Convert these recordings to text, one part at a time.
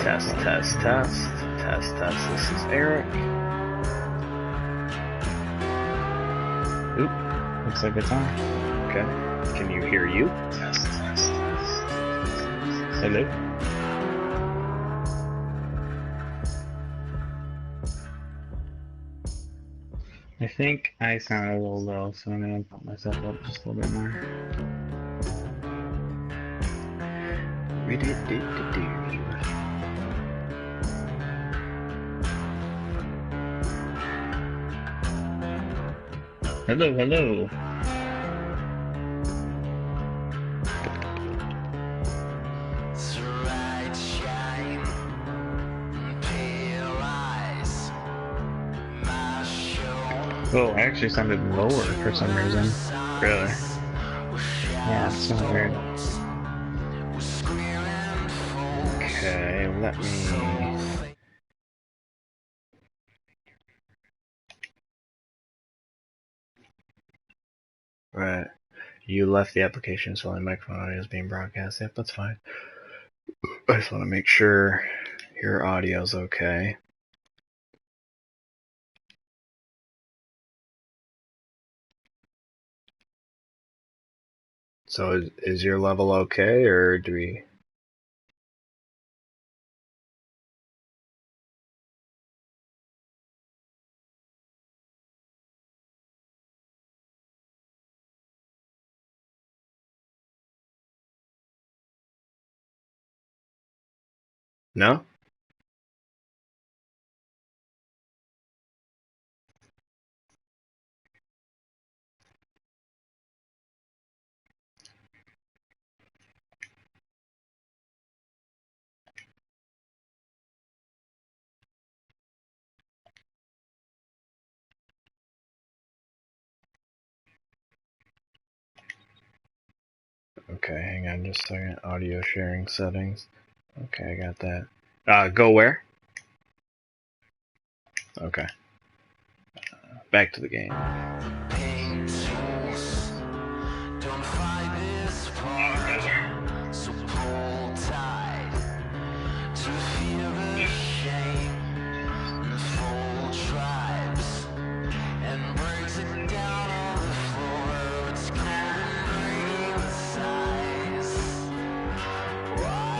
Test, test, test. Test, test. This is Eric. Oop. Looks like it's on. Okay. Can you hear you? Test, test, test. Hello? I think I sound a little low, so I'm gonna pump myself up just a little bit more. Hello, hello. Oh, I actually sounded lower for some reason. Really? Yeah, it's so weird. Okay, let me... Right. You left the application, so the microphone audio is being broadcast. Yep, that's fine. I just want to make sure your audio's okay. So is your level okay, or do we... No? Okay, hang on just a second. Audio sharing settings. Okay, I got that. Go where? Okay. Back to the game.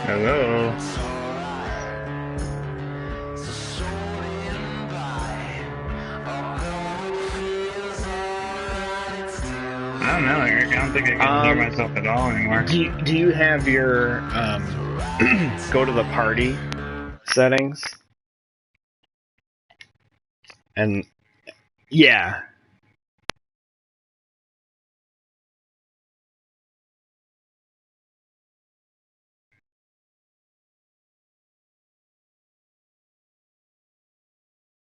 Hello. I don't know, Eric. I don't think I can hear myself at all anymore. Do you have your go to the party settings? And yeah.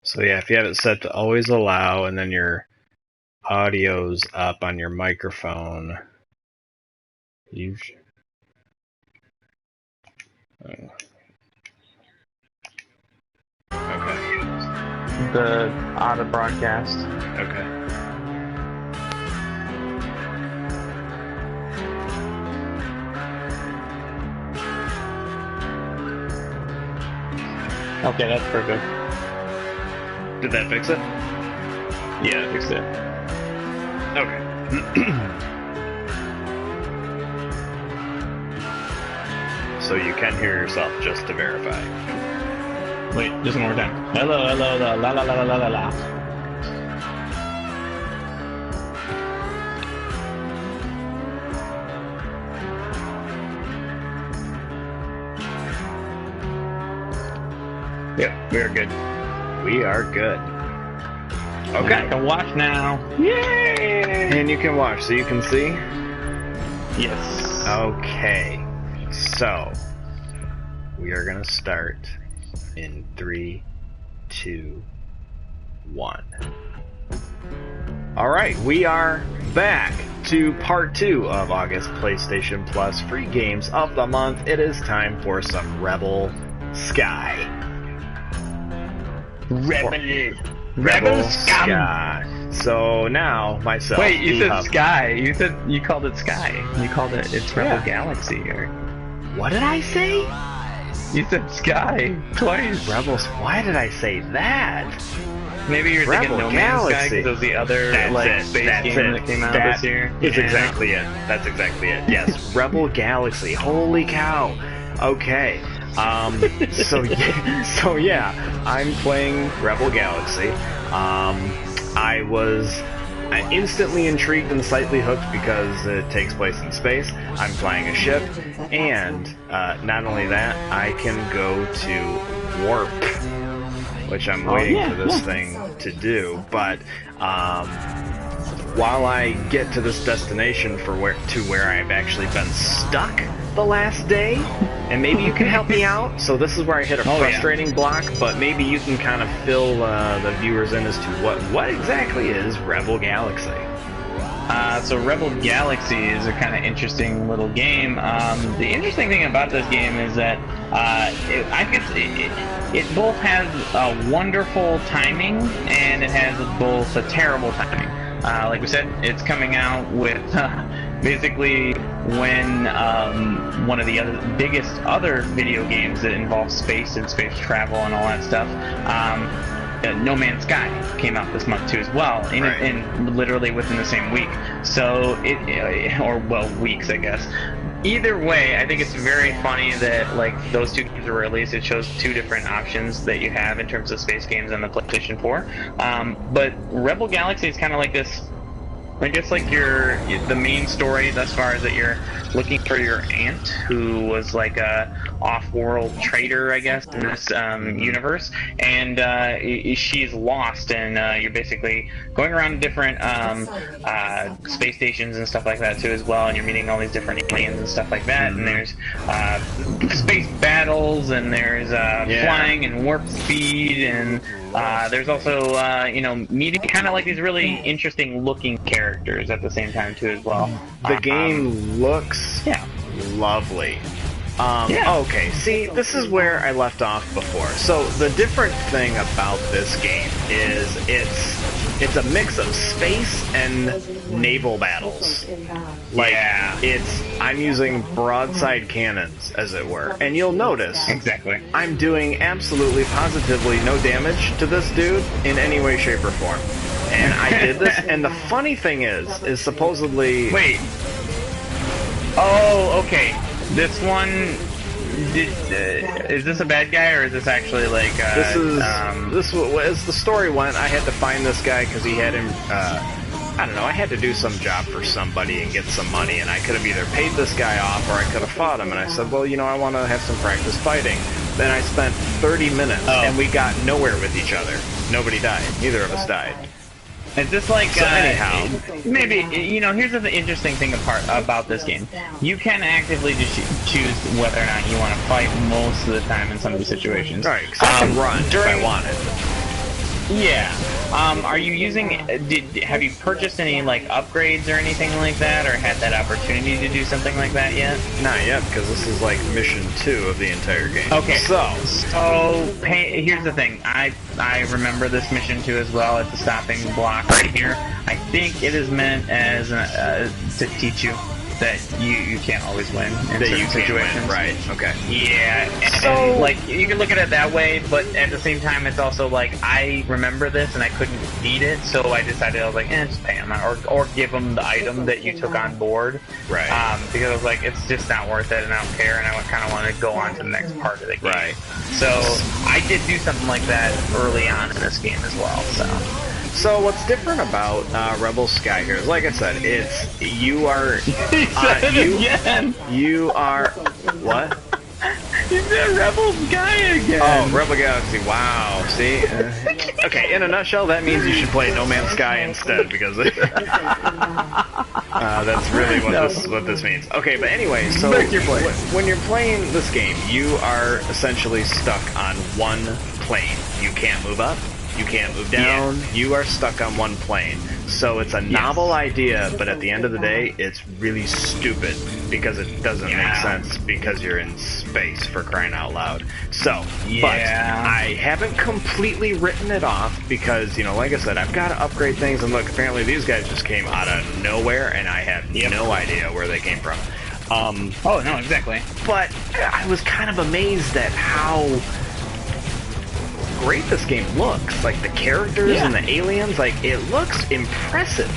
So yeah, if you have it set to always allow, and then your audio's up on your microphone, you okay. The auto broadcast. Okay. Okay, that's perfect. Did that fix it? Yeah, it fixed it. Okay. So you can hear yourself, just to verify. Wait, just one more time. Hello, hello, hello, la la la la la la. Yep, we are good. We are good. Okay. I can watch now. Yay! And you can watch, so you can see? Yes. Okay. So, we are going to start in 3, 2, 1. Alright, we are back to part 2 of August PlayStation Plus free games of the month. It is time for some Rebel Sky. Rebel Sky. So now, myself... Wait, you said Sky. You called it Sky. You called it, it's RebelGalaxy. Or... What did I say? You said Sky twice. Rebels. Why did I say that? Maybe you're thinking No Man's Sky because it was the other space game that came out this year. That's exactly it. That's exactly it. Yes, Rebel Galaxy. Holy cow. Okay. So yeah, I'm playing Rebel Galaxy. I was instantly intrigued and slightly hooked because it takes place in space. I'm flying a ship, and not only that, I can go to warp, which I'm waiting for this thing to do. But while I get to this destination where I've actually been stuck the last day, and maybe you can help me out. So this is where I hit a frustrating block, but maybe you can kind of fill the viewers in as to what exactly is Rebel Galaxy. So Rebel Galaxy is a kind of interesting little game. The interesting thing about this game is that it both has wonderful timing and it has both a terrible timing. Like we said, it's coming out with basically when one of the biggest other video games that involves space and space travel and all that stuff, No Man's Sky came out this month too as well, in literally within the same week. So weeks, I guess. Either way, I think it's very funny that like those two games were released. It shows two different options that you have in terms of space games on the PlayStation 4. But Rebel Galaxy is kind of like this. I guess like the main story thus far is that you're looking for your aunt, who was like a off-world trader, I guess, in this universe, and she's lost, and you're basically going around different space stations and stuff like that too as well, and you're meeting all these different aliens and stuff like that, and there's space battles, and there's flying and warp speed, and there's also meeting kind of like these really interesting looking characters at the same time too as well. The game looks lovely. Okay, see, this is where I left off before. So the different thing about this game is it's a mix of space and naval battles. Like I'm using broadside cannons, as it were, and you'll notice I'm doing absolutely positively no damage to this dude in any way, shape, or form. And I did this, and the funny thing is supposedly... Wait. Oh, okay. This one... is this a bad guy, or is this actually like... This as the story went, I had to find this guy because he had him... I don't know, I had to do some job for somebody and get some money, and I could have either paid this guy off or I could have fought him, and I said, well, I want to have some practice fighting. Then I spent 30 minutes, and we got nowhere with each other. Nobody died. Neither of us died. Is this like, so anyhow, maybe, here's the interesting thing about this game. You can actively just choose whether or not you want to fight most of the time in some of these situations. Right, because I can run if I wanted. Yeah. Are you using, have you purchased any, like, upgrades or anything like that, or had that opportunity to do something like that yet? Not yet, because this is, like, mission 2 of the entire game. Okay. So here's the thing. I remember this mission 2 as well. It's a stopping block right here. I think it is meant as to teach you that you can't always win in certain situations. Right, okay. Yeah, and like, you can look at it that way, but at the same time, it's also like, I remember this and I couldn't beat it, so I decided, I was like, just pay him, or give him the item that you took on board. Right. Because I was like, it's just not worth it, and I don't care, and I kind of want to go on to the next part of the game. Right. So, I did do something like that early on in this game as well, So what's different about Rebel Sky here is, like I said, it's you are you are what? You said Rebel Sky again. Oh, Rebel Galaxy. Wow. See? Okay, in a nutshell, that means you should play No Man's Sky instead, because that's really what this means. Okay, but anyway, so when you're playing this game, you are essentially stuck on one plane. You can't move up. You can't move down. Yeah. You are stuck on one plane. So it's a novel idea, but at the end of the day, it's really stupid because it doesn't make sense because you're in space, for crying out loud. So, but I haven't completely written it off because, like I said, I've got to upgrade things. And look, apparently these guys just came out of nowhere, and I have no idea where they came from. Oh, no, exactly. but I was kind of amazed at how great this game looks. Like the characters and the aliens, like it looks impressive.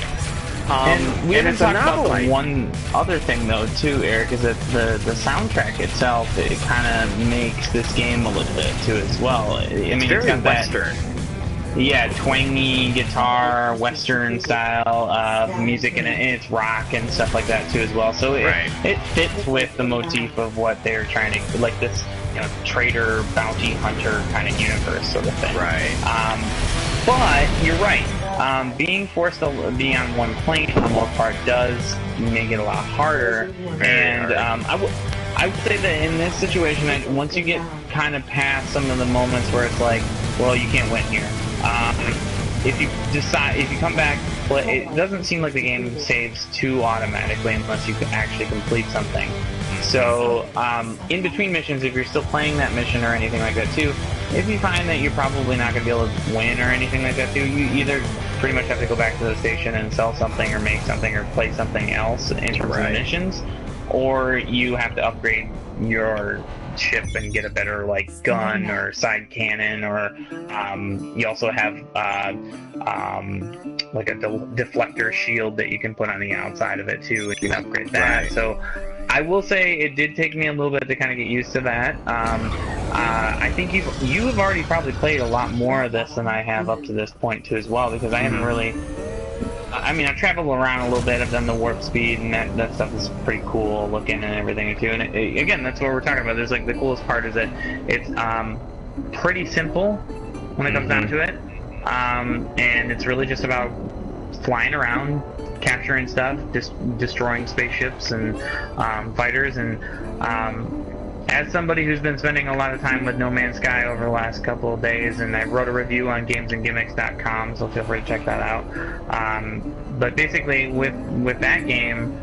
And we haven't talked about the one other thing though too, Eric, is that the soundtrack itself, it kind of makes this game a little bit too as well. I mean, it's very Western. Twangy guitar, Western style of music, and it's rock and stuff like that too as well. So it fits with the motif of what they're trying to, like this, you know, trader, bounty hunter kind of universe sort of thing. But you're right. Being forced to be on one plane for the most part does make it a lot harder. I would say that in this situation, once you get kind of past some of the moments where it's like, well, you can't win here. If you come back, it doesn't seem like the game saves too automatically unless you can actually complete something. So, in between missions, if you're still playing that mission or anything like that too, if you find that you're probably not going to be able to win or anything like that too, you either pretty much have to go back to the station and sell something or make something or play something else in terms of missions, or you have to upgrade your ship and get a better like gun or side cannon, or you also have like a deflector shield that you can put on the outside of it too, and you can upgrade that. So I will say it did take me a little bit to kind of get used to that. I think you have already probably played a lot more of this than I have up to this point too as well, because I haven't really. I mean, I've traveled around a little bit. I've done the warp speed, and that stuff is pretty cool looking and everything too. And again, that's what we're talking about. There's like the coolest part is that it's pretty simple when it comes down to it, and it's really just about flying around, capturing stuff, destroying spaceships and fighters. And as somebody who's been spending a lot of time with No Man's Sky over the last couple of days, and I wrote a review on gamesandgimmicks.com, so feel free to check that out. But basically, with that game,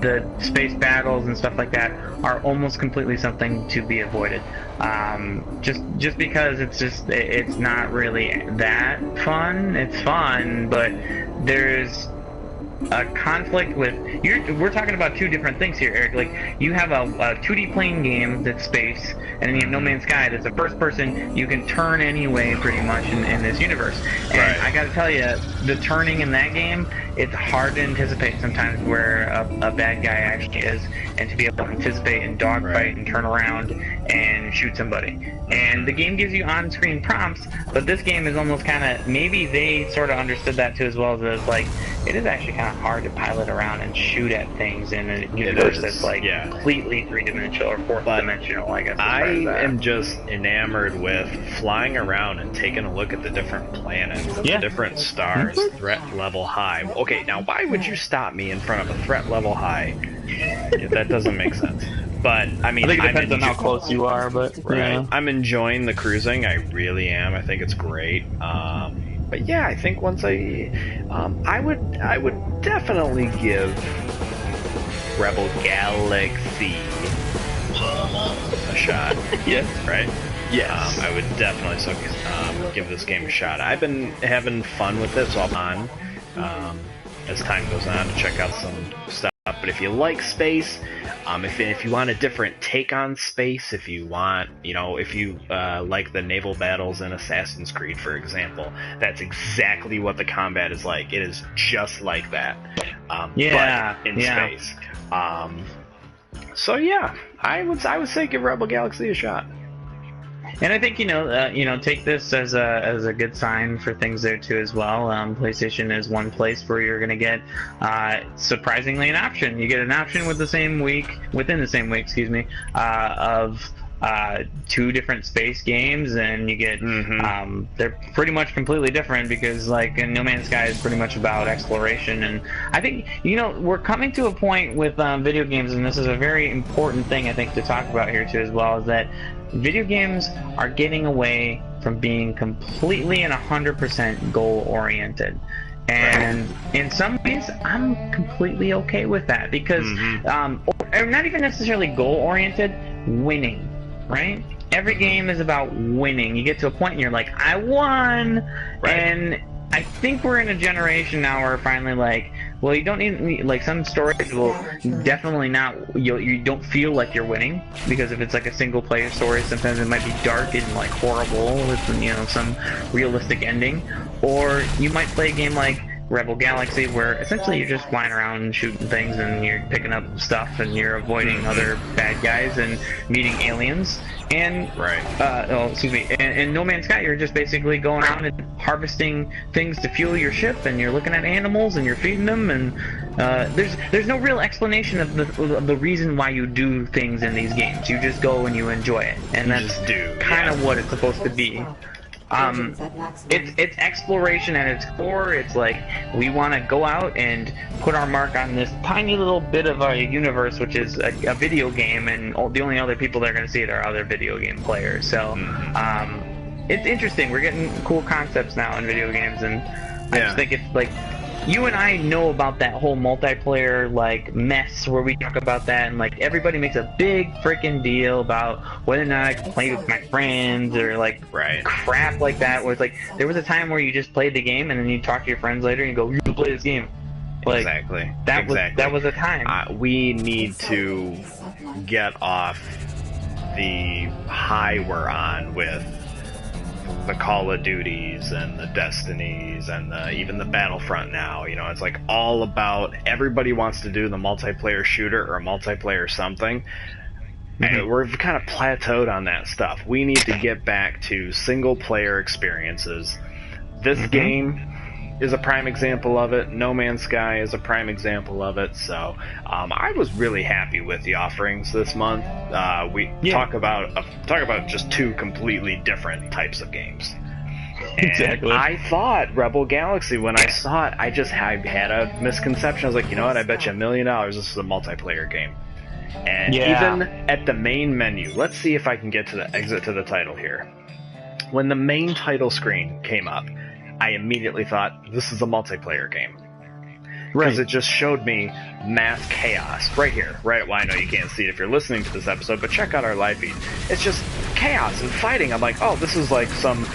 the space battles and stuff like that are almost completely something to be avoided. Just because it's not really that fun. It's fun, but there's a conflict with we're talking about two different things here, Eric. Like, you have a 2D plane game that's space, and then you have No Man's Sky that's a first person you can turn anyway pretty much in this universe. And I gotta tell you, the turning in that game, it's hard to anticipate sometimes where a bad guy actually is, and to be able to anticipate and dogfight and turn around and shoot somebody. And the game gives you on-screen prompts, but this game is almost kind of, maybe they sort of understood that too as well, as it's like, it is actually kind of hard to pilot around and shoot at things in a universe that's like completely three-dimensional or fourth-dimensional, I guess. I am just enamored with flying around and taking a look at the different planets, the different stars, threat level high. Okay, now why would you stop me in front of a threat level high? That doesn't make sense. But I mean, I think it depends on how close you are, but I'm enjoying the cruising. I really am. I think it's great. But yeah, I think once I would definitely give RebelGalaxy a shot. Right? Yes. I would definitely give this game a shot. I've been having fun with it, so I'm on as time goes on to check out some stuff. But if you like space, if you want a different take on space, if you want, if you like the naval battles in Assassin's Creed, for example, that's exactly what the combat is like. It is just like that, but in space. So yeah, I would say give RebelGalaxy a shot. And I think take this as a good sign for things there too as well. PlayStation is one place where you're going to get surprisingly an option. You get an option within the same week, of two different space games, and you get they're pretty much completely different, because like No Man's Sky is pretty much about exploration. And I think we're coming to a point with video games, and this is a very important thing I think to talk about here too as well, is that video games are getting away from being completely and 100% goal-oriented. And in some ways, I'm completely okay with that, because, or not even necessarily goal-oriented, winning, right? Every game is about winning. You get to a point and you're like, I won! And I think we're in a generation now where finally, like, Well, you don't need, like, some stories will definitely not, you don't feel like you're winning, because if it's like a single player story, sometimes it might be dark and like horrible with, you know, some realistic ending, or you might play a game like RebelGalaxy, where essentially you're just flying around and shooting things and you're picking up stuff and you're avoiding other bad guys and meeting aliens. And in No Man's Sky, you're just basically going out and harvesting things to fuel your ship, and you're looking at animals and you're feeding them, and there's no real explanation of the reason why you do things in these games. You just go and you enjoy it, and that's kind of what it's supposed to be. It's exploration at its core. It's like, we want to go out and put our mark on this tiny little bit of a universe, which is a video game, and the only other people that are going to see it are other video game players. So it's interesting. We're getting cool concepts now in video games, and I just think it's like, you and I know about that whole multiplayer like mess where we talk about that, and like everybody makes a big freaking deal about whether or not I can play with my friends or like crap like that. Where it's like, there was a time where you just played the game and then you talk to your friends later and you go, "You can play this game." Like, that was a time. We need to get off the high we're on with the Call of Duties and the Destinies and even the Battlefront now. You know, it's like all about, everybody wants to do the multiplayer shooter or multiplayer something. And we've kind of plateaued on that stuff. We need to get back to single player experiences. This game is a prime example of it. No Man's Sky is a prime example of it. So I was really happy with the offerings this month. We talk about just two completely different types of games. Exactly. I thought RebelGalaxy, when I saw it, I had a misconception. I was like, you know what? I bet you $1 million this is a multiplayer game. And even at the main menu, let's see if I can get to the exit to the title here. When the main title screen came up, I immediately thought, this is a multiplayer game. Because it just showed me mass chaos right here. Well, I know you can't see it if you're listening to this episode, but check out our live feed. It's just chaos and fighting. I'm like, oh, this is like some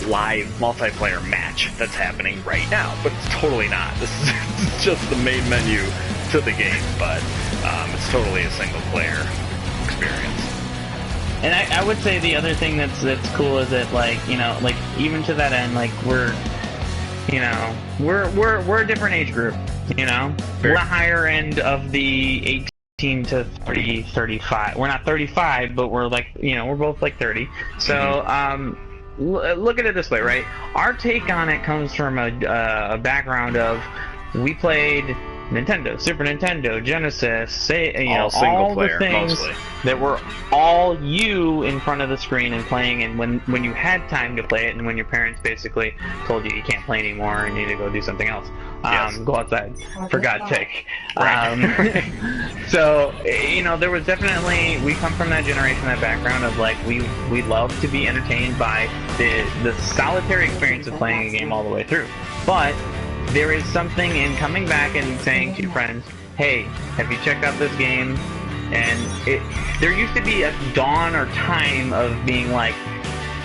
live multiplayer match that's happening right now. But it's totally not. This is just the main menu to the game, but it's totally a single player experience. And I would say the other thing that's cool is that, like, you know, like, even to that end, like, we're a different age group, you know? We're the higher end of the 18 to 30, 35. We're not 35, but we're like, you know, we're both like 30. So, look at it this way, right? Our take on it comes from a background of, we played Nintendo, Super Nintendo, Genesis, all the things mostly that were all you in front of the screen and playing, and when you had time to play it, and when your parents basically told you can't play anymore and you need to go do something else. Go outside, for God's sake. So, you know, there was definitely, we come from that generation, that background of like, we love to be entertained by the solitary experience of playing a game all the way through. But there is something in coming back and saying to your friends, hey, have you checked out this game? And there used to be a dawn or time of being like,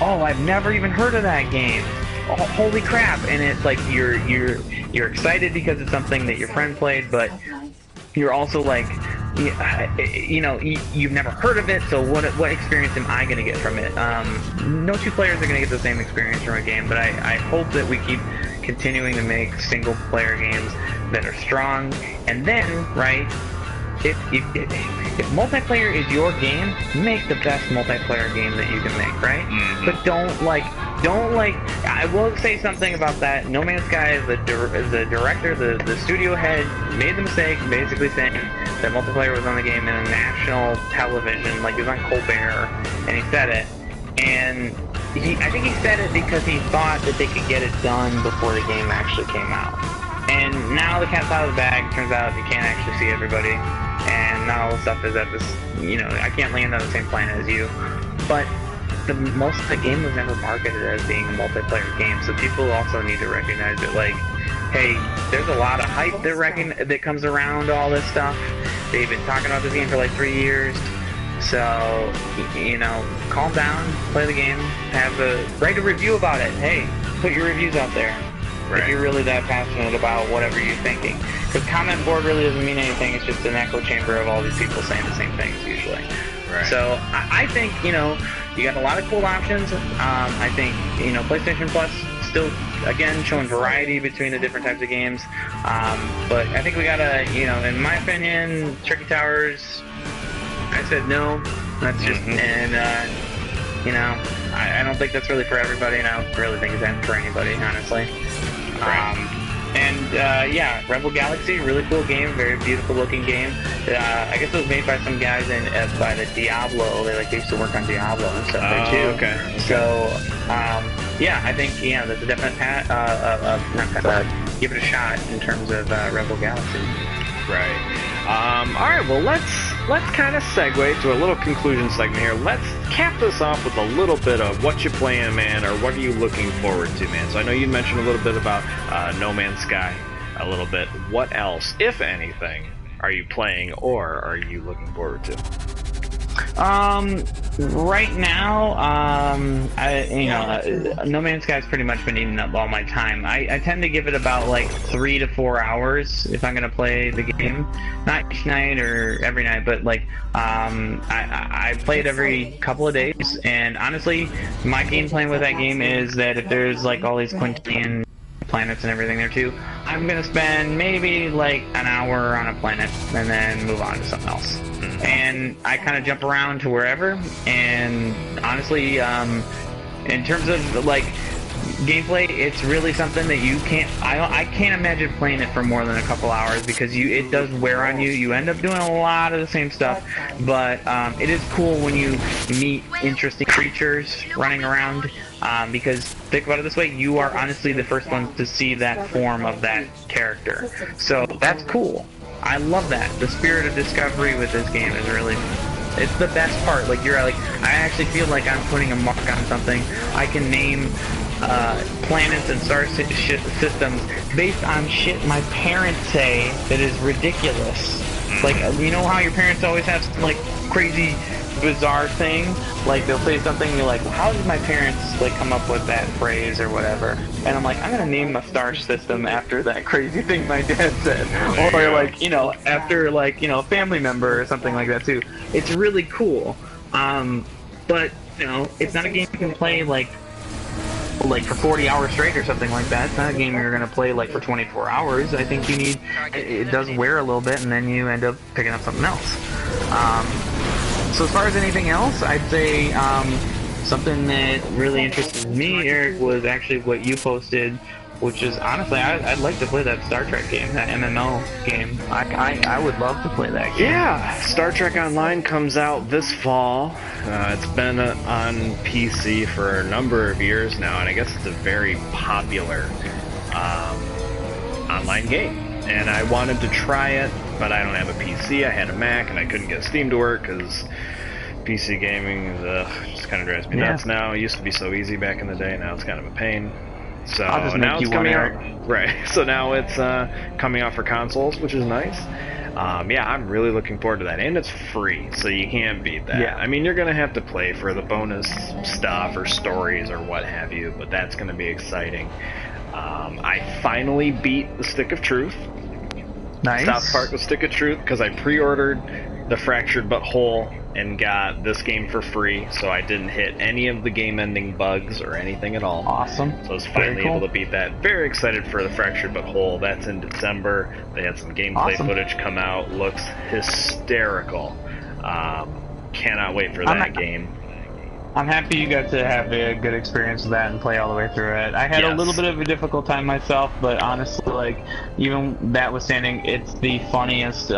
oh, I've never even heard of that game. Oh, holy crap. And it's like, you're excited because it's something that your friend played, but you're also like, you know, you've never heard of it, so what experience am I going to get from it? No two players are going to get the same experience from a game, but I hope that we keep continuing to make single-player games that are strong, and then, right, if multiplayer is your game, make the best multiplayer game that you can make, right? But don't I will say something about that. No Man's Sky is the director, the studio head, made the mistake basically saying that multiplayer was on the game in national television, like it was on Colbert, and he said it, and I think he said it because he thought that they could get it done before the game actually came out. And now the cat's out of the bag. Turns out you can't actually see everybody, and not all the stuff is at this, you know, I can't land on the same planet as you. But the game was never marketed as being a multiplayer game, so people also need to recognize that, like, hey, there's a lot of hype that comes around all this stuff. They've been talking about this game for like 3 years. So, you know, calm down, play the game, write a review about it. Hey, put your reviews out there. Right. If you're really that passionate about whatever you're thinking. Because comment board really doesn't mean anything, it's just an echo chamber of all these people saying the same things usually. Right. So I think, you know, you got a lot of cool options. I think, you know, PlayStation Plus still, again, showing variety between the different types of games. But I think we gotta, you know, in my opinion, Tricky Towers, I said no. That's just, and, you know, I don't think that's really for everybody, and I don't really think it's meant for anybody, honestly. Yeah, RebelGalaxy, really cool game, very beautiful looking game. I guess it was made by some guys by the Diablo. They used to work on Diablo and stuff there too. Okay. So yeah, I think that's a definite give it a shot in terms of RebelGalaxy. Right. All right. Well, let's kind of segue to a little conclusion segment here. Let's cap this off with a little bit of what you playing, man, or what are you looking forward to, man. So I know you mentioned a little bit about No Man's Sky, a little bit. What else, if anything, are you playing or are you looking forward to? Right now, No Man's Sky's pretty much been eating up all my time. I tend to give it about like 3 to 4 hours if I'm gonna play the game. Not each night or every night, but like, I play it every couple of days, and honestly, my game plan with that game is that if there's like all these quintillion planets and everything there too, I'm gonna spend maybe like an hour on a planet and then move on to something else. And I kind of jump around to wherever, and honestly, in terms of like gameplay, it's really something that you can't, I can't imagine playing it for more than a couple hours, because it does wear on you. You end up doing a lot of the same stuff, but it is cool when you meet interesting creatures running around, because think about it this way, you are honestly the first ones to see that form of that character. So that's cool. I love that. The spirit of discovery with this game is really, it's the best part. Like, I actually feel like I'm putting a mark on something. I can name planets and star systems based on shit my parents say that is ridiculous. Like, you know how your parents always have some, like, crazy, bizarre thing? Like, they'll say something and you're like, well, how did my parents, like, come up with that phrase or whatever? And I'm like, I'm gonna name my star system after that crazy thing my dad said. Or, like, you know, after, like, you know, a family member or something like that, too. It's really cool. But, you know, it's not a game you can play, like for 40 hours straight or something like that. It's not a game you're going to play, like, for 24 hours. I think you need, it does wear a little bit, and then you end up picking up something else. So as far as anything else, I'd say something that really interested me, Eric, was actually what you posted, which is, honestly, I'd like to play that Star Trek game, that MMO game. I would love to play that game. Yeah, Star Trek Online comes out this fall. It's been on PC for a number of years now, and I guess it's a very popular online game. And I wanted to try it, but I don't have a PC. I had a Mac, and I couldn't get Steam to work because PC gaming just kind of drives me nuts now. It used to be so easy back in the day. Now it's kind of a pain. So now it's coming out. Right. So now it's coming out for consoles, which is nice. Yeah, I'm really looking forward to that, and it's free, so you can't beat that. Yeah. I mean, you're gonna have to play for the bonus stuff or stories or what have you, but that's gonna be exciting. I finally beat the Stick of Truth. Nice. South Park: The Stick of Truth, because I pre-ordered the Fractured But Whole and got this game for free, so I didn't hit any of the game-ending bugs or anything at all. Awesome. So I was finally able to beat that. Very excited for the Fractured But Whole. That's in December. They had some gameplay footage come out. Looks hysterical. Cannot wait for that game. I'm happy you got to have a good experience with that and play all the way through it. I had a little bit of a difficult time myself, but honestly, like, even that withstanding, it's the funniest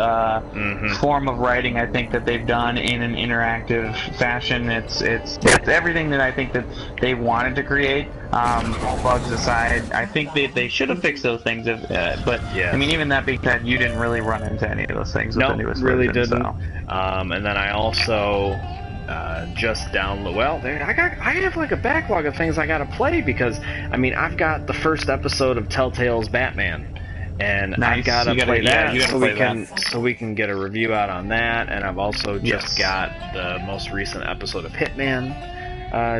form of writing I think that they've done in an interactive fashion. It's everything that I think that they wanted to create. All bugs aside, I think they should have fixed those things. But I mean, even that being said, you didn't really run into any of those things with the newest really version, didn't. And then I also just download. Well, I have like a backlog of things I gotta play, because I mean, I've got the first episode of Telltale's Batman, and I've gotta play that so we can get a review out on that. And I've also just got the most recent episode of Hitman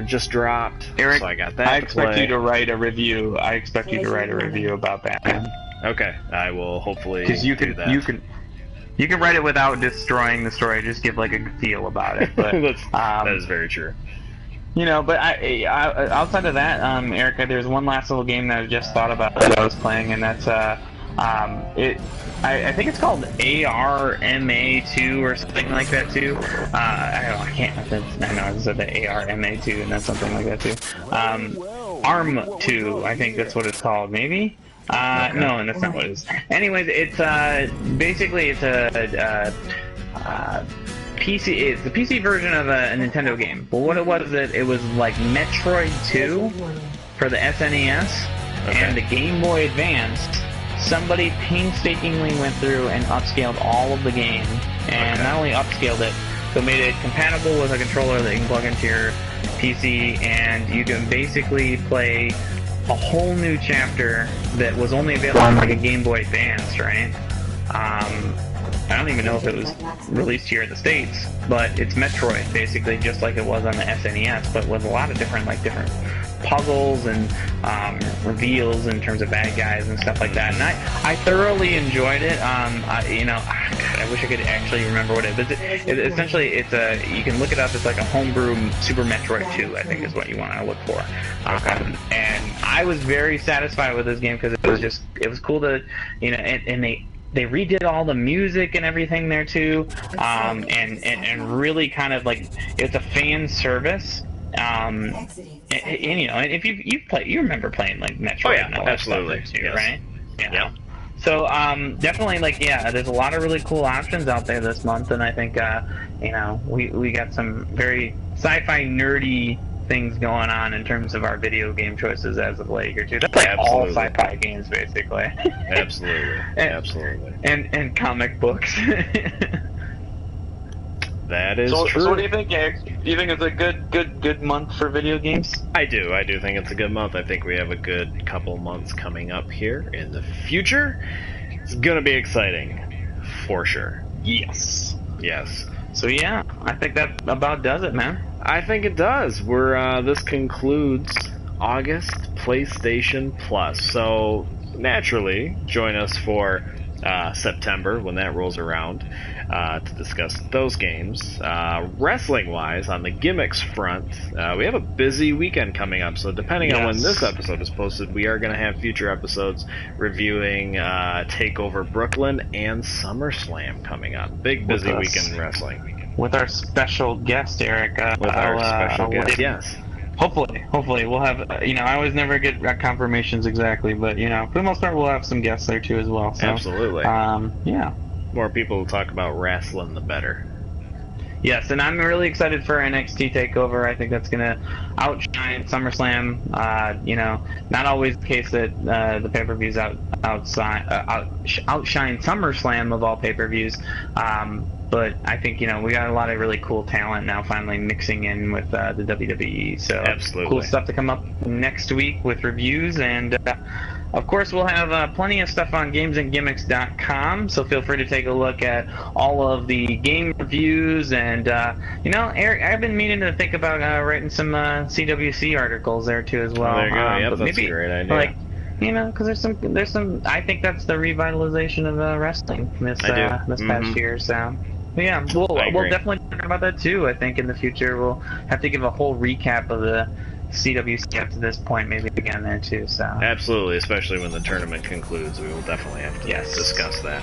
just dropped, Eric, so I got that. I expect you to write a review. I expect you to write a review about Batman. Okay, I will hopefully do that. You can write it without destroying the story. Just give like a feel about it. But that is very true. You know, but I outside of that, Erica, there's one last little game that I just thought about that I was playing, and that's I think it's called ARMA2 or something like that too. I can't. I know I said the ARMA2, and that's something like that too. ARM2, I think that's what it's called. Maybe. No, that's not what it is. Anyways, it's basically it's a PC. It's the PC version of a Nintendo game. But what it was, it was like Metroid 2 for the SNES and the Game Boy Advance. Somebody painstakingly went through and upscaled all of the game, and not only upscaled it, but made it compatible with a controller that you can plug into your PC, and you can basically play a whole new chapter that was only available on like a Game Boy Advance, right? I don't even know if it was released here in the States, but it's Metroid, basically, just like it was on the SNES, but with a lot of different puzzles and reveals in terms of bad guys and stuff like that. And I thoroughly enjoyed it. You know, God, I wish I could actually remember what it is. Essentially, you can look it up. It's like a homebrew Super Metroid 2, I think is what you want to look for. And I was very satisfied with this game because it was cool to, you know, and they redid all the music and everything there too, and really kind of like it's a fan service. And you know, and if you remember playing like Metroid and all that absolutely stuff too, yes. right? Yeah. So definitely, there's a lot of really cool options out there this month, and I think you know, we got some very sci-fi nerdy things going on in terms of our video game choices as of late here too. That's like all sci-fi games basically. Absolutely. Absolutely. And comic books. That is true. So what do you think, Eric? Do you think it's a good month for video games? I do think it's a good month. I think we have a good couple months coming up here in the future. It's gonna be exciting, for sure. Yes. So yeah, I think that about does it, man. I think it does. This concludes August PlayStation Plus. So naturally, join us for September when that rolls around to discuss those games. Wrestling-wise, on the gimmicks front, we have a busy weekend coming up. So depending on when this episode is posted, we are going to have future episodes reviewing TakeOver Brooklyn and SummerSlam coming up. Big busy weekend in wrestling. With our special guest, Eric. Yes. Hopefully we'll have. You know, I always never get confirmations exactly, but you know, for the most part, we'll have some guests there too as well. So, absolutely. Yeah. More people to talk about wrestling, the better. Yes, and I'm really excited for NXT TakeOver. I think that's gonna outshine SummerSlam. You know, not always the case that the pay-per-views outshine SummerSlam of all pay-per-views. But I think, you know, we got a lot of really cool talent now finally mixing in with the WWE. So cool stuff to come up next week with reviews. And, of course, we'll have plenty of stuff on gamesandgimmicks.com. So feel free to take a look at all of the game reviews. And, you know, Eric, I've been meaning to think about writing some CWC articles there, too, as well. There you go. Yep, that's a great idea. You know, because there's some. I think that's the revitalization of wrestling this past year. So, yeah, we'll definitely talk about that too. I think in the future we'll have to give a whole recap of the CWC up to this point, maybe again there too. So absolutely, especially when the tournament concludes, we will definitely have to discuss that.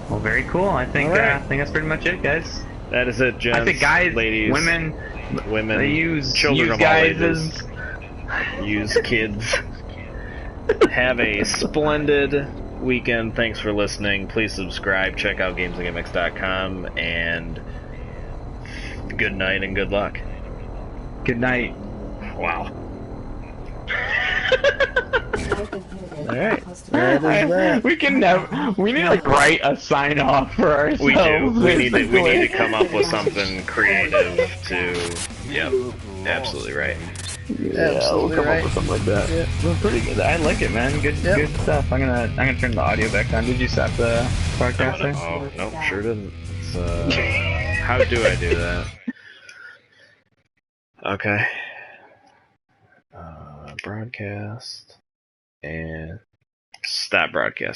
Well, very cool. I think I think that's pretty much it, guys. That is it, gents. I think guys, ladies, women, they use children of all ages. Use kids. Have a splendid weekend. Thanks for listening. Please subscribe. Check out gamesandgimmicks.com. And good night and good luck. Good night. Wow. Alright. We need to like write a sign off for ourselves. We do. We need to come up with something creative to. Yep. Absolutely right. Yeah, we'll come up with something like that. Yeah, well, pretty good. I like it, man. Good stuff. I'm gonna turn the audio back on. Did you stop the podcast there? Oh, no, sure didn't. How do I do that? Okay. Broadcast and stop broadcasting.